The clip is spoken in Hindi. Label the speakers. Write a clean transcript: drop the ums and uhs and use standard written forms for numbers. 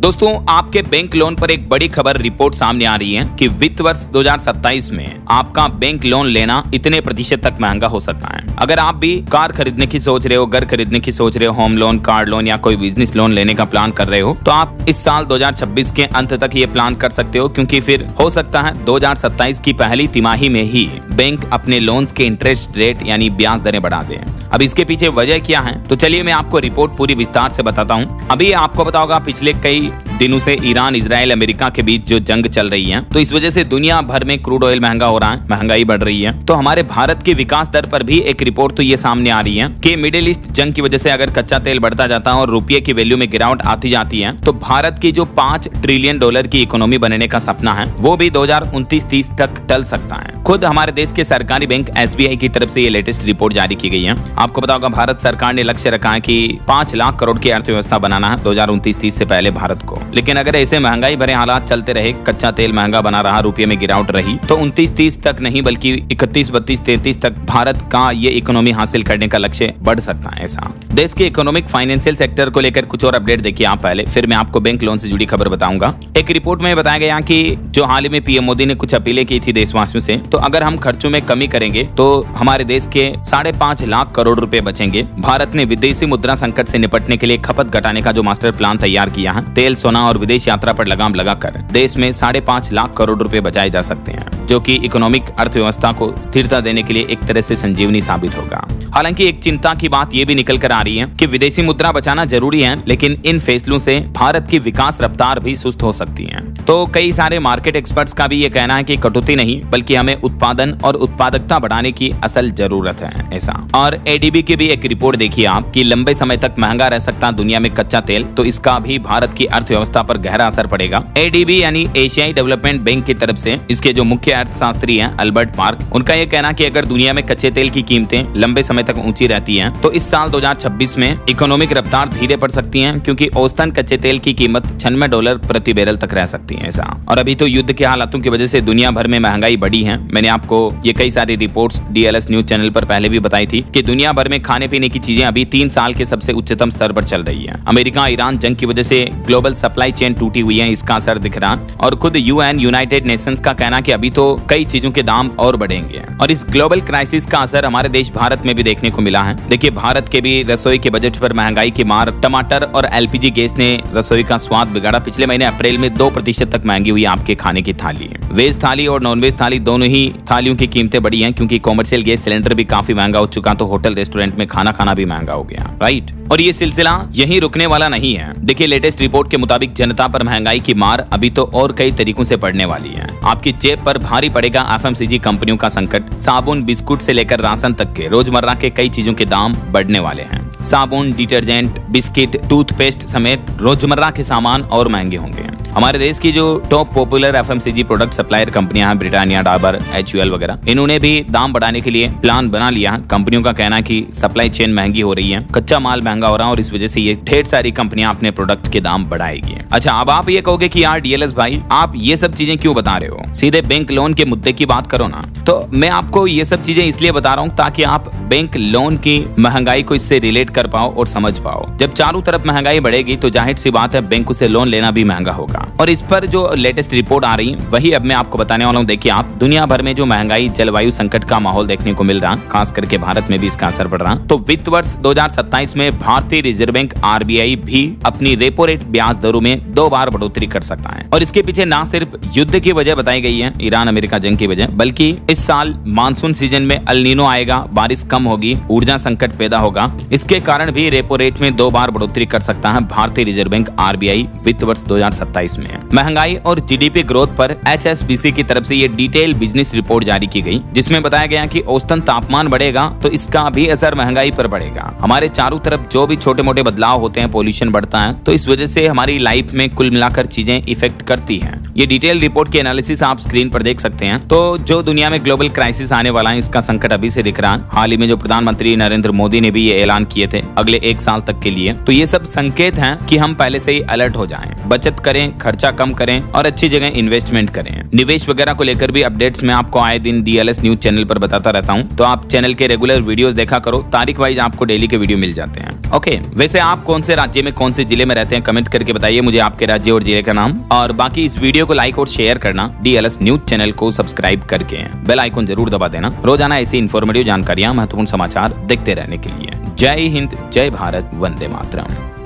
Speaker 1: दोस्तों, आपके बैंक लोन पर एक बड़ी खबर रिपोर्ट सामने आ रही है कि वित्त वर्ष 2027 में आपका बैंक लोन लेना इतने प्रतिशत तक महंगा हो सकता है। अगर आप भी कार खरीदने की सोच रहे हो, घर खरीदने की सोच रहे हो, होम लोन, कार लोन या कोई बिजनेस लोन लेने का प्लान कर रहे हो, तो आप इस साल 2026 के अंत तक ये प्लान कर सकते हो, क्योंकि फिर हो सकता है 2027 की पहली तिमाही में ही बैंक अपने लोन्स के इंटरेस्ट रेट यानी ब्याज दरें बढ़ा दे। अब इसके पीछे वजह क्या है, तो चलिए मैं आपको रिपोर्ट पूरी विस्तार से बताता हूँ। अभी आपको पता होगा पिछले कई दिनों से ईरान, इजराइल, अमेरिका के बीच जो जंग चल रही है, तो इस वजह से दुनिया भर में क्रूड ऑयल महंगा हो रहा है, महंगाई बढ़ रही है। तो हमारे भारत की विकास दर पर भी एक रिपोर्ट तो ये सामने आ रही है कि मिडिल ईस्ट जंग की वजह से अगर कच्चा तेल बढ़ता जाता है और रुपये की वैल्यू में गिरावट आती जाती है, तो भारत की जो $5 ट्रिलियन की इकोनॉमी बनने का सपना है वो भी 2029-30 तक टल सकता है। खुद हमारे देश के सरकारी बैंक SBI की तरफ से ये लेटेस्ट रिपोर्ट जारी की गई है। आपको पता होगा भारत सरकार ने लक्ष्य रखा है कि 5 लाख करोड़ की अर्थव्यवस्था बनाना है 2029-30 से पहले भारत को। लेकिन अगर ऐसे महंगाई भरे हालात चलते रहे, कच्चा तेल महंगा बना रहा, रुपये में गिरावट रही, तो 29-30 तक नहीं बल्कि 31-32-33 तक भारत का ये इकोनॉमी हासिल करने का लक्ष्य बढ़ सकता है। ऐसा देश के इकोनॉमिक फाइनेंशियल सेक्टर को लेकर कुछ और अपडेट देखिए आप पहले, फिर मैं आपको बैंक लोन से जुड़ी खबर बताऊंगा। एक रिपोर्ट में बताया गया कि जो हाल ही में पीएम मोदी ने कुछ अपीलें की थी देशवासियों से, तो अगर हम खर्चों में कमी करेंगे तो हमारे देश के 5.5 लाख करोड़ रुपए बचेंगे। भारत ने विदेशी मुद्रा संकट से निपटने के लिए खपत घटाने का जो मास्टर प्लान तैयार किया है, तेल, सोना और विदेश यात्रा पर लगाम लगाकर देश में 5.5 लाख करोड़ रुपए बचाए जा सकते हैं, जो कि इकोनॉमिक अर्थव्यवस्था को स्थिरता देने के लिए एक तरह से संजीवनी साबित होगा। हालांकि एक चिंता की बात यह भी निकल कर आ रही है कि विदेशी मुद्रा बचाना जरूरी है, लेकिन इन फैसलों से भारत की विकास रफ्तार भी सुस्त हो सकती है। तो कई सारे मार्केट एक्सपर्ट्स का भी ये कहना है कि कटौती नहीं बल्कि हमें उत्पादन और उत्पादकता बढ़ाने की असल जरूरत है। ऐसा और ADB की भी एक रिपोर्ट देखिए आप कि लंबे समय तक महंगा रह सकता दुनिया में कच्चा तेल, तो इसका भी भारत की अर्थव्यवस्था पर गहरा असर पड़ेगा। ADB यानी एशियाई डेवलपमेंट बैंक की तरफ से इसके जो मुख्य अर्थशास्त्री हैं अल्बर्ट पार्क, उनका यह कहना कि अगर दुनिया में कच्चे तेल की कीमतें लंबे समय तक ऊंची रहती हैं, तो इस साल 2026 में इकोनॉमिक रफ्तार धीरे पड़ सकती है, क्योंकि औसतन कच्चे तेल की कीमत $96 प्रति बैरल तक रह सकती है। ऐसा और अभी तो युद्ध के हालातों की वजह से दुनिया भर में महंगाई बढ़ी है। मैंने आपको ये कई सारी रिपोर्ट्स DLS न्यूज चैनल पर पहले भी बताई थी कि दुनिया भर में खाने पीने की चीजें अभी 3 साल के सबसे उच्चतम स्तर पर चल रही है। अमेरिका ईरान जंग की वजह से ग्लोबल सप्लाई चेन टूटी हुई है, इसका असर दिख रहा। और खुद UN यूनाइटेड नेशंस का कहना कि अभी तो कई चीजों के दाम और बढ़ेंगे, और इस ग्लोबल क्राइसिस का असर हमारे देश भारत में भी देखने को मिला है। देखिए भारत के भी रसोई के बजट पर महंगाई की मार, टमाटर और LPG गैस ने रसोई का स्वाद बिगाड़ा। पिछले महीने अप्रैल में 2% तक महंगी हुई आपके खाने की थाली। वेज थाली और नॉन वेज थाली दोनों ही थालियों की कीमतें बढ़ी हैं, क्योंकि कॉमर्शियल गैस सिलेंडर भी काफी महंगा हो चुका, तो होटल रेस्टोरेंट में खाना खाना भी महंगा हो गया, राइट। और ये सिलसिला यहीं रुकने वाला नहीं है। देखिए लेटेस्ट रिपोर्ट के मुताबिक जनता पर महंगाई की मार अभी तो और कई तरीकों से पड़ने वाली है। आपकी जेब पर भारी पड़ेगा FMCG कंपनियों का संकट। साबुन, बिस्कुट से लेकर राशन तक के रोजमर्रा के कई चीजों के दाम बढ़ने वाले हैं। साबुन, डिटर्जेंट, बिस्किट, टूथपेस्ट समेत रोजमर्रा के सामान और महंगे होंगे। हमारे देश की जो top popular FMCG product supplier कंपनियां हैं, ब्रिटानिया, डाबर, HUL वगैरह, इन्होंने भी दाम बढ़ाने के लिए प्लान बना लिया है। कंपनियों का कहना है कि सप्लाई चेन महंगी हो रही है, कच्चा माल महंगा हो रहा है, और इस वजह से ये ढेर सारी कंपनियां अपने प्रोडक्ट के दाम बढ़ाएगी। अच्छा, अब आप ये कहोगे कि यार DLS भाई आप ये सब चीजें क्यों बता रहे हो, सीधे बैंक लोन के मुद्दे की बात करो ना। तो मैं आपको ये सब चीजें इसलिए बता रहा हूँ ताकि आप बैंक लोन की महंगाई को इससे रिलेट कर पाओ और समझ पाओ। जब चारों तरफ महंगाई बढ़ेगी तो जाहिर सी बात है बैंकों से लोन लेना भी महंगा होगा। और इस पर जो लेटेस्ट रिपोर्ट आ रही है वही अब मैं आपको बताने वाला हूँ। देखिए आप दुनिया भर में जो महंगाई, जलवायु संकट का माहौल देखने को मिल रहा, खास करके भारत में भी इसका असर पड़ रहा, तो वित्त वर्ष 2027 में भारतीय रिजर्व बैंक RBI भी अपनी रेपो रेट ब्याज दरों में 2 बार बढ़ोतरी कर सकता है। और इसके पीछे ना सिर्फ युद्ध की वजह बताई गई है, ईरान अमेरिका जंग की वजह, बल्कि इस साल मानसून सीजन में अल नीनो आएगा, बारिश कम होगी, ऊर्जा संकट पैदा होगा। इसके कारण भी रेपो रेट में 2 बार बढ़ोतरी कर सकता है भारतीय रिजर्व बैंक RBI वित्त वर्ष 2027 में। महंगाई और GDP ग्रोथ पर HSBC की तरफ से ये डिटेल बिजनेस रिपोर्ट जारी की गई, जिसमें बताया गया कि औसतन तापमान बढ़ेगा तो इसका भी असर महंगाई पर पड़ेगा। हमारे चारों तरफ जो भी छोटे मोटे बदलाव होते हैं, पोल्यूशन बढ़ता है, तो इस वजह से हमारी लाइफ में कुल मिलाकर चीजें इफेक्ट करती हैं। ये डिटेल रिपोर्ट के एनालिसिस आप स्क्रीन पर देख सकते हैं। तो जो दुनिया में ग्लोबल क्राइसिस आने वाला है, इसका संकट अभी से दिख रहा है। हाल ही में जो प्रधानमंत्री नरेंद्र मोदी ने भी ये ऐलान किए थे अगले 1 साल तक के लिए, तो ये सब संकेत हैं कि हम पहले से ही अलर्ट हो जाएं, बचत करें, खर्चा खर्चा कम करें और अच्छी जगह इन्वेस्टमेंट करें। निवेश वगैरह को लेकर भी अपडेट्स मैं आपको आए दिन DLS न्यूज चैनल पर बताता रहता हूं, तो आप चैनल के रेगुलर वीडियोस देखा करो, तारीख वाइज आपको डेली के वीडियो मिल जाते हैं। ओके, वैसे आप कौन से राज्य में कौन से जिले में रहते हैं कमेंट करके बताइए मुझे आपके राज्य और जिले का नाम, और बाकी इस वीडियो को लाइक और शेयर करना, DLS न्यूज चैनल को सब्सक्राइब करके बेल आइकन जरूर दबा देना रोजाना ऐसी इन्फॉर्मेटिव जानकारियां, महत्वपूर्ण समाचार देखते रहने के लिए। जय हिंद, जय भारत, वंदे मातरम।